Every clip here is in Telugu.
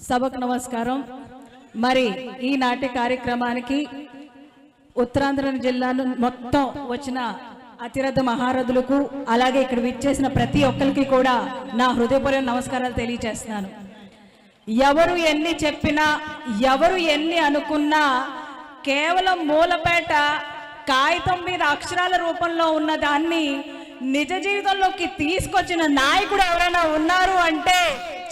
సభకు నమస్కారం। మరి ఈనాటి కార్యక్రమానికి ఉత్తరాంధ్ర జిల్లాను మొత్తం వచ్చిన అతిరథ మహారథులకు అలాగే ఇక్కడ విచ్చేసిన ప్రతి ఒక్కరికి కూడా నా హృదయపూర్వక నమస్కారాలు తెలియజేస్తున్నాను। ఎవరు ఎన్ని చెప్పినా ఎవరు ఎన్ని అనుకున్నా కేవలం మూలపేట కాగితం మీద అక్షరాల రూపంలో ఉన్న దాన్ని నిజ జీవితంలోకి తీసుకొచ్చిన నాయకుడు ఎవరైనా ఉన్నారు అంటే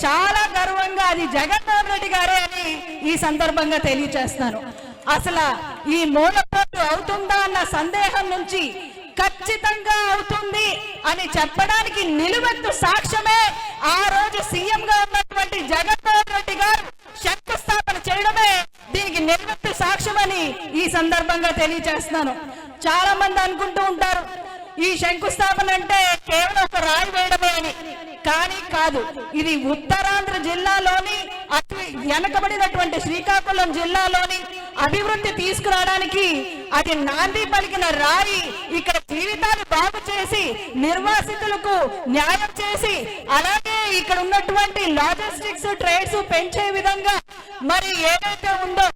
చాలా గర్వంగా అది జగన్మోహన్ రెడ్డి గారే అని ఈ సందర్భంగా తెలియజేస్తాను। అసలు ఈ మూలపేట అవుతుందా అన్న సందేహం నుంచి ఖచ్చితంగా అవుతుంది అని చెప్పడానికి నిలువెత్తు సాక్ష్యమే ఆ రోజు సీఎంగా ఉన్నటువంటి జగన్మోహన్ రెడ్డి గారు శంకుస్థాపన చేయడమే దీనికి నిలువెత్తు సాక్ష్యమని ఈ సందర్భంగా తెలియజేస్తున్నాను। చాలా మంది అనుకుంటూ ఉంటారు ఈ శంకుస్థాపన అంటే కేవలం ఒక రాయి వేయడమే అని, కానీ కాదు। ఇది ఉత్తరాంధ్ర జిల్లాలోని అతి వెనకబడినటువంటి శ్రీకాకుళం జిల్లాలోని అభివృద్ధి తీసుకురావడానికి అది నాంది పలికిన రాయి। ఇక్కడ జీవితాలు బాగు చేసి నిర్వాసితులకు న్యాయం చేసి అలాగే ఇక్కడ ఉన్నటువంటి లాజిస్టిక్స్ ట్రేడ్స్ పెంచే విధంగా మరి ఏదైతే ఉందో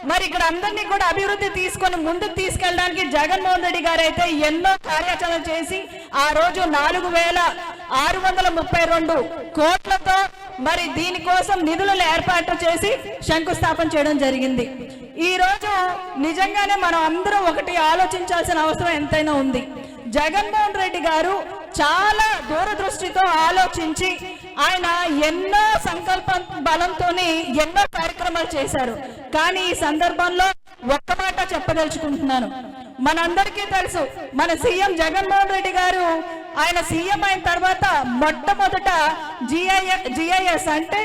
మరి ఇక్కడ అందరినీ కూడా అభివృద్ధి తీసుకొని ముందుకు తీసుకెళ్ళడానికి జగన్మోహన్ రెడ్డి గారు అయితే ఎన్నో కార్యాచరణ చేసి ఆ రోజు 4,632 కోట్లతో మరి దీనికోసం నిధులను ఏర్పాటు చేసి శంకుస్థాపన చేయడం జరిగింది। ఈ రోజు నిజంగానే మనం అందరం ఒకటి ఆలోచించాల్సిన అవసరం ఎంతైనా ఉంది। జగన్మోహన్ రెడ్డి గారు చాలా దూరదృష్టితో ఆలోచించి ఆయన ఎన్నో సంకల్ప బలంతో ఎన్నో కార్యక్రమాలు చేశారు। కానీ ఈ సందర్భంలో ఒక్క మాట చెప్పదలుచుకుంటున్నాను। మనందరికీ తెలుసు మన సీఎం జగన్మోహన్ రెడ్డి గారు ఆయన సీఎం అయిన తర్వాత మొట్టమొదట జిఐఎస్ అంటే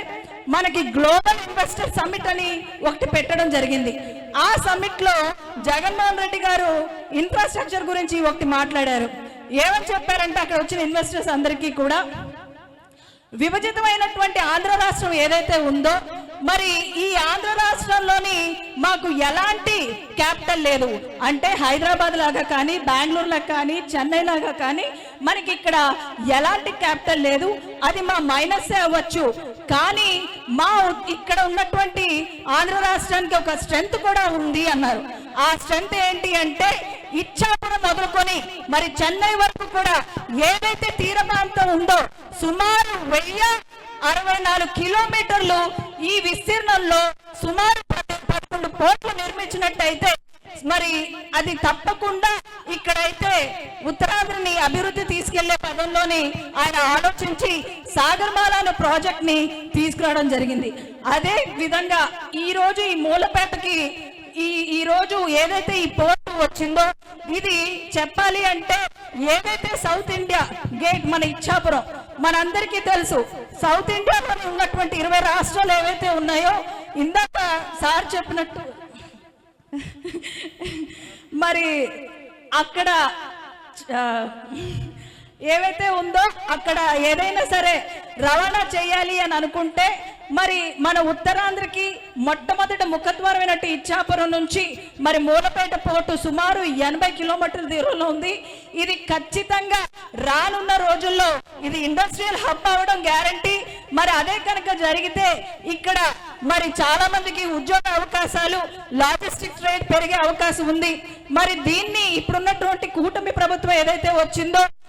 మనకి గ్లోబల్ ఇన్వెస్టర్ సమ్మిట్ అని ఒకటి పెట్టడం జరిగింది। ఆ సమ్మిట్ లో జగన్మోహన్ రెడ్డి గారు ఇన్ఫ్రాస్ట్రక్చర్ గురించి ఒకటి మాట్లాడారు। ఏమని చెప్పారంటే అక్కడ వచ్చిన ఇన్వెస్టర్స్ అందరికీ కూడా విభజితమైనటువంటి ఆంధ్ర రాష్ట్రం ఏదైతే ఉందో మరి ఈ ఆంధ్ర రాష్ట్రంలోని మాకు ఎలాంటి క్యాపిటల్ లేదు, అంటే హైదరాబాద్ లాగా కానీ బెంగళూరు లాగా కానీ చెన్నై లాగా కానీ మనకి ఇక్కడ ఎలాంటి క్యాపిటల్ లేదు, అది మా మైనస్ అవ్వచ్చు, కానీ మా ఇక్కడ ఉన్నటువంటి ఆంధ్ర రాష్ట్రానికి ఒక స్ట్రెంగ్త్ కూడా ఉంది అన్నారు। ఆ స్ట్రెంగ్త్ ఏంటి అంటే ఇచ్చాపురం మొదలుకొని మరి చెన్నై వరకు కూడా ఏదైతే తీర ప్రాంతం ఉందో సుమారు 1064 కిలోమీటర్లు ఈ విస్తీర్ణంలో సుమారు 11 పోర్టులు నిర్మించినట్టయితే మరి అది తప్పకుండా ఇక్కడైతే ఉత్తరాంధ్రని అభివృద్ధి తీసుకెళ్లే పదంలోని ఆయన ఆలోచించి సాగర్మాల అనే ప్రాజెక్ట్ ని తీసుకురావడం జరిగింది। అదే విధంగా ఈ రోజు ఈ మూలపేటకి ఈ రోజు ఏదైతే ఈ పోర్టు వచ్చిందో ఇది చెప్పాలి అంటే ఏదైతే సౌత్ ఇండియా గేట్ మన ఇచ్చాపురం మనందరికీ తెలుసు, సౌత్ ఇండియాలో ఉన్నటువంటి 20 రాష్ట్రాలు ఏవైతే ఉన్నాయో ఇందాక సార్ చెప్పినట్టు మరి అక్కడ ఏవైతే ఉందో అక్కడ ఏదైనా సరే రవాణా చేయాలి అని అనుకుంటే మరి మన ఉత్తరాంధ్రకి మొట్టమొదటి ముఖద్వారమైనట్టు ఇచ్చాపురం నుంచి మరి మూలపేట పోర్టు సుమారు 80 కిలోమీటర్ల దూరంలో ఉంది। ఇది ఖచ్చితంగా రానున్న రోజుల్లో ఇది ఇండస్ట్రియల్ హబ్ అవడం గ్యారంటీ। మరి అదే కనుక జరిగితే ఇక్కడ మరి చాలా మందికి ఉద్యోగ అవకాశాలు లాజిస్టిక్స్ ట్రేడ్ పెరిగే అవకాశం ఉంది। మరి దీన్ని ఇప్పుడున్నటువంటి కూటమి ప్రభుత్వం ఏదైతే వచ్చిందో